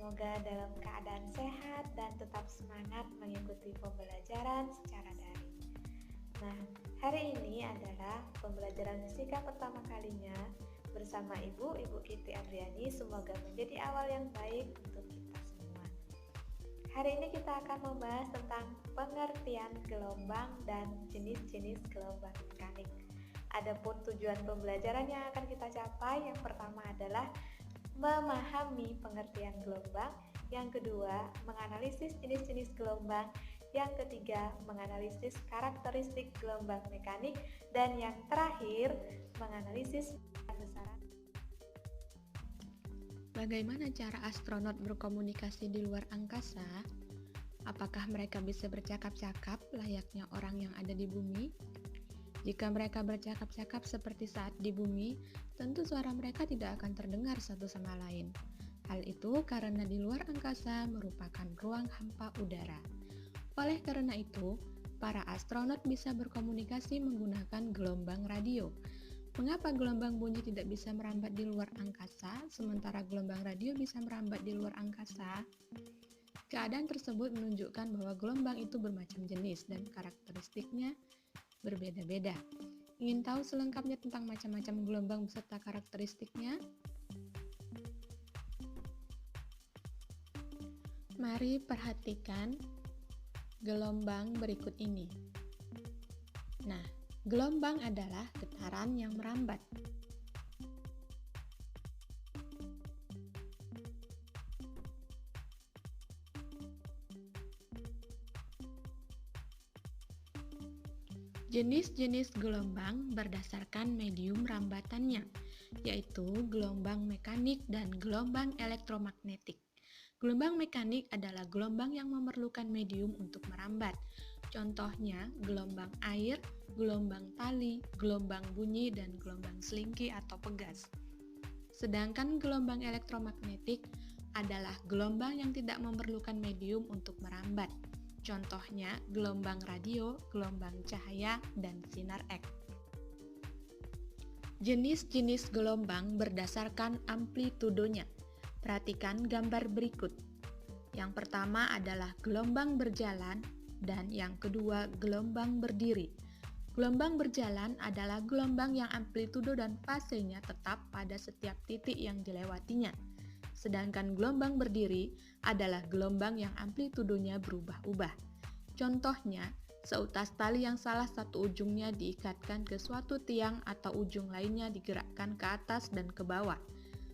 Semoga dalam keadaan sehat dan tetap semangat mengikuti pembelajaran secara daring. Nah, hari ini adalah pembelajaran fisika pertama kalinya bersama Ibu Kitty Adriani. Semoga menjadi awal yang baik untuk kita semua. Hari ini kita akan membahas tentang pengertian gelombang dan jenis-jenis gelombang mekanik. Adapun tujuan pembelajaran yang akan kita capai, yang pertama adalah memahami pengertian gelombang, yang kedua menganalisis jenis-jenis gelombang, yang ketiga menganalisis karakteristik gelombang mekanik, dan yang terakhir menganalisis besaran. Bagaimana cara astronot berkomunikasi di luar angkasa? Apakah mereka bisa bercakap-cakap layaknya orang yang ada di bumi? Jika mereka bercakap-cakap seperti saat di bumi, tentu suara mereka tidak akan terdengar satu sama lain. Hal itu karena di luar angkasa merupakan ruang hampa udara. Oleh karena itu, para astronot bisa berkomunikasi menggunakan gelombang radio. Mengapa gelombang bunyi tidak bisa merambat di luar angkasa, sementara gelombang radio bisa merambat di luar angkasa? Keadaan tersebut menunjukkan bahwa gelombang itu bermacam jenis dan karakteristiknya berbeda-beda. Ingin tahu selengkapnya tentang macam-macam gelombang beserta karakteristiknya? Mari perhatikan gelombang berikut ini. Nah, gelombang adalah getaran yang merambat. Jenis-jenis gelombang berdasarkan medium rambatannya, yaitu gelombang mekanik dan gelombang elektromagnetik. Gelombang mekanik adalah gelombang yang memerlukan medium untuk merambat. Contohnya, gelombang air, gelombang tali, gelombang bunyi, dan gelombang selingki atau pegas. Sedangkan gelombang elektromagnetik adalah gelombang yang tidak memerlukan medium untuk merambat. Contohnya gelombang radio, gelombang cahaya, dan sinar X. Jenis-jenis gelombang berdasarkan amplitudonya. Perhatikan gambar berikut. Yang pertama adalah gelombang berjalan dan yang kedua gelombang berdiri. Gelombang berjalan adalah gelombang yang amplitudo dan fasenya tetap pada setiap titik yang dilewatinya. Sedangkan gelombang berdiri adalah gelombang yang amplitudonya berubah-ubah. Contohnya, seutas tali yang salah satu ujungnya diikatkan ke suatu tiang atau ujung lainnya digerakkan ke atas dan ke bawah.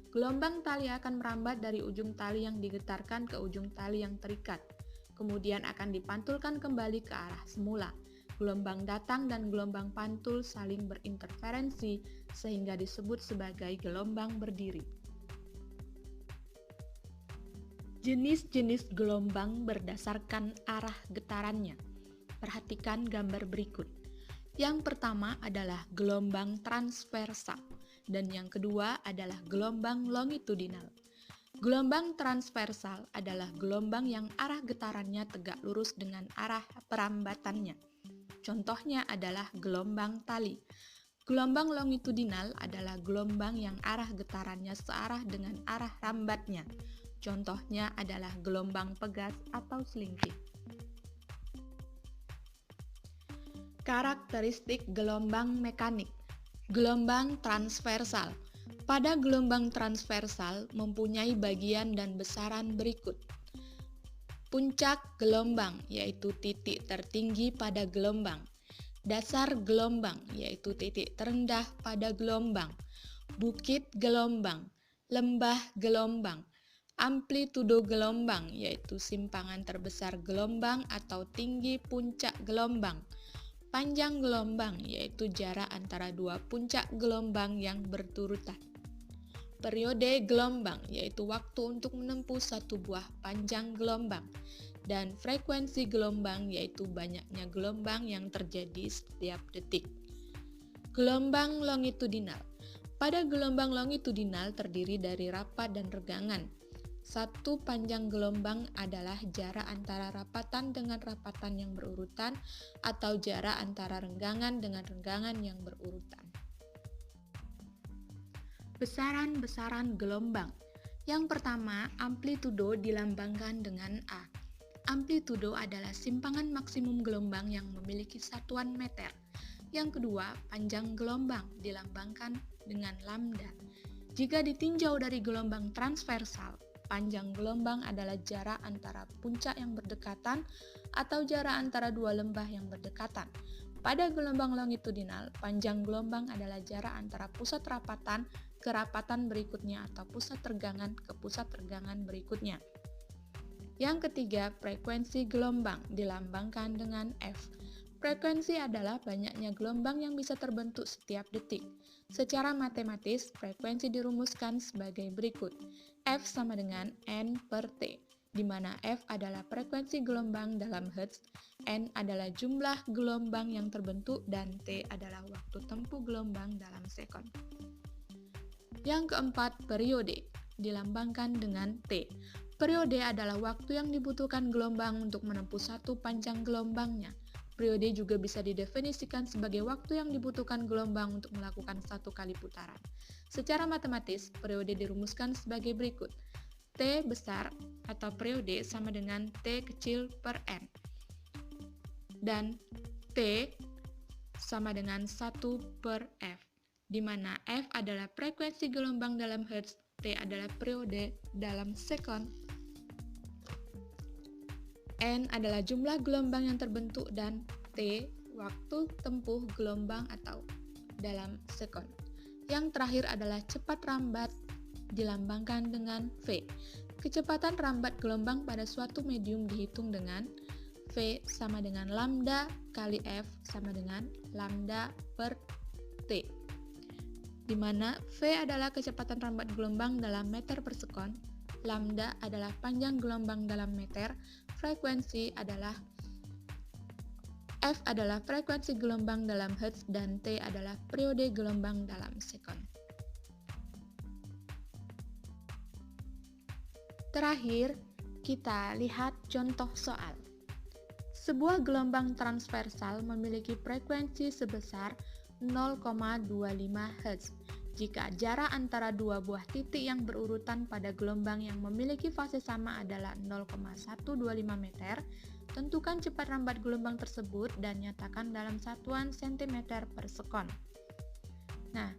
Gelombang tali akan merambat dari ujung tali yang digetarkan ke ujung tali yang terikat. Kemudian akan dipantulkan kembali ke arah semula. Gelombang datang dan gelombang pantul saling berinterferensi sehingga disebut sebagai gelombang berdiri. Jenis-jenis gelombang berdasarkan arah getarannya. Perhatikan gambar berikut. Yang pertama adalah gelombang transversal dan yang kedua adalah gelombang longitudinal. Gelombang transversal adalah gelombang yang arah getarannya tegak lurus dengan arah perambatannya. Contohnya adalah gelombang tali. Gelombang longitudinal adalah gelombang yang arah getarannya searah dengan arah rambatnya. Contohnya adalah gelombang pegas atau selingki. Karakteristik gelombang mekanik. Gelombang transversal. Pada gelombang transversal mempunyai bagian dan besaran berikut. Puncak gelombang, yaitu titik tertinggi pada gelombang. Dasar gelombang, yaitu titik terendah pada gelombang. Bukit gelombang, lembah gelombang. Amplitudo gelombang, yaitu simpangan terbesar gelombang atau tinggi puncak gelombang. Panjang gelombang, yaitu jarak antara dua puncak gelombang yang berturutan. Periode gelombang, yaitu waktu untuk menempuh satu buah panjang gelombang. Dan frekuensi gelombang, yaitu banyaknya gelombang yang terjadi setiap detik. Gelombang longitudinal. Pada gelombang longitudinal terdiri dari rapat dan regangan. Satu panjang gelombang adalah jarak antara rapatan dengan rapatan yang berurutan atau jarak antara renggangan dengan renggangan yang berurutan. Besaran-besaran gelombang. Yang pertama, amplitudo dilambangkan dengan A. Amplitudo adalah simpangan maksimum gelombang yang memiliki satuan meter. Yang kedua, panjang gelombang dilambangkan dengan lambda. Jika ditinjau dari gelombang transversal, panjang gelombang adalah jarak antara puncak yang berdekatan atau jarak antara dua lembah yang berdekatan. Pada gelombang longitudinal, panjang gelombang adalah jarak antara pusat rapatan ke rapatan berikutnya atau pusat tegangan ke pusat tegangan berikutnya. Yang ketiga, frekuensi gelombang dilambangkan dengan F. Frekuensi adalah banyaknya gelombang yang bisa terbentuk setiap detik. Secara matematis, frekuensi dirumuskan sebagai berikut. F sama dengan N per T, di mana F adalah frekuensi gelombang dalam Hertz, N adalah jumlah gelombang yang terbentuk, dan T adalah waktu tempuh gelombang dalam sekon. Yang keempat, periode dilambangkan dengan T. Periode adalah waktu yang dibutuhkan gelombang untuk menempuh satu panjang gelombangnya. Periode juga bisa didefinisikan sebagai waktu yang dibutuhkan gelombang untuk melakukan satu kali putaran. Secara matematis, periode dirumuskan sebagai berikut. T besar atau periode sama dengan T kecil per N. Dan T sama dengan 1 per F, di mana F adalah frekuensi gelombang dalam Hertz, T adalah periode dalam sekon, N adalah jumlah gelombang yang terbentuk, dan T waktu tempuh gelombang atau dalam sekon. Yang terakhir adalah cepat rambat dilambangkan dengan V. Kecepatan rambat gelombang pada suatu medium dihitung dengan V sama dengan lambda kali F sama dengan lambda per T, di mana V adalah kecepatan rambat gelombang dalam meter per sekon, lambda adalah panjang gelombang dalam meter, frekuensi adalah F adalah frekuensi gelombang dalam Hertz, dan T adalah periode gelombang dalam sekon. Terakhir, kita lihat contoh soal. Sebuah gelombang transversal memiliki frekuensi sebesar 0,25 Hz. Jika jarak antara dua buah titik yang berurutan pada gelombang yang memiliki fase sama adalah 0,125 meter, tentukan cepat rambat gelombang tersebut dan nyatakan dalam satuan cm per sekon. Nah,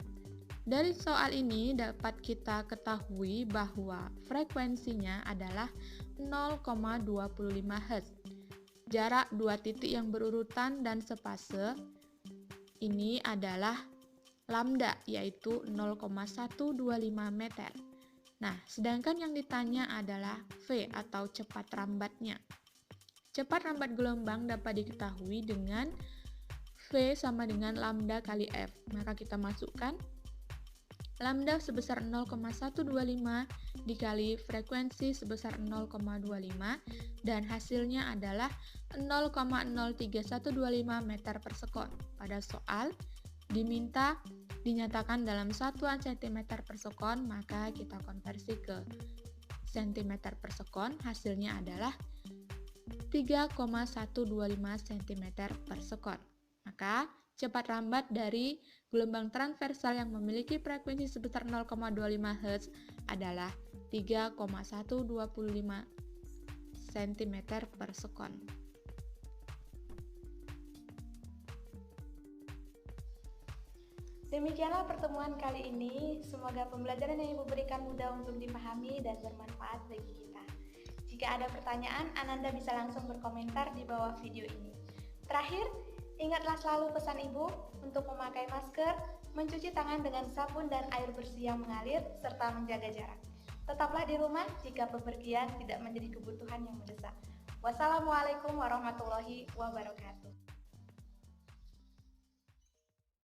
dari soal ini dapat kita ketahui bahwa frekuensinya adalah 0,25 Hz. Jarak dua titik yang berurutan dan sepase ini adalah lambda, yaitu 0,125 meter. Nah, sedangkan yang ditanya adalah V atau cepat rambatnya. Cepat rambat gelombang dapat diketahui dengan V sama dengan lambda kali F. Maka kita masukkan lambda sebesar 0,125 dikali frekuensi sebesar 0,25, dan hasilnya adalah 0,03125 meter per sekon. Pada soal diminta dinyatakan dalam satuan cm per sekon, maka kita konversi ke cm per sekon, hasilnya adalah 3,125 cm per sekon. Maka cepat rambat dari gelombang transversal yang memiliki frekuensi sebesar 0,25 Hz adalah 3,125 cm per sekon. Demikianlah pertemuan kali ini. Semoga pembelajaran yang Ibu berikan mudah untuk dipahami dan bermanfaat bagi kita. Jika ada pertanyaan, Ananda bisa langsung berkomentar di bawah video ini. Terakhir, ingatlah selalu pesan Ibu untuk memakai masker, mencuci tangan dengan sabun dan air bersih yang mengalir, serta menjaga jarak. Tetaplah di rumah jika bepergian tidak menjadi kebutuhan yang mendesak. Wassalamualaikum warahmatullahi wabarakatuh.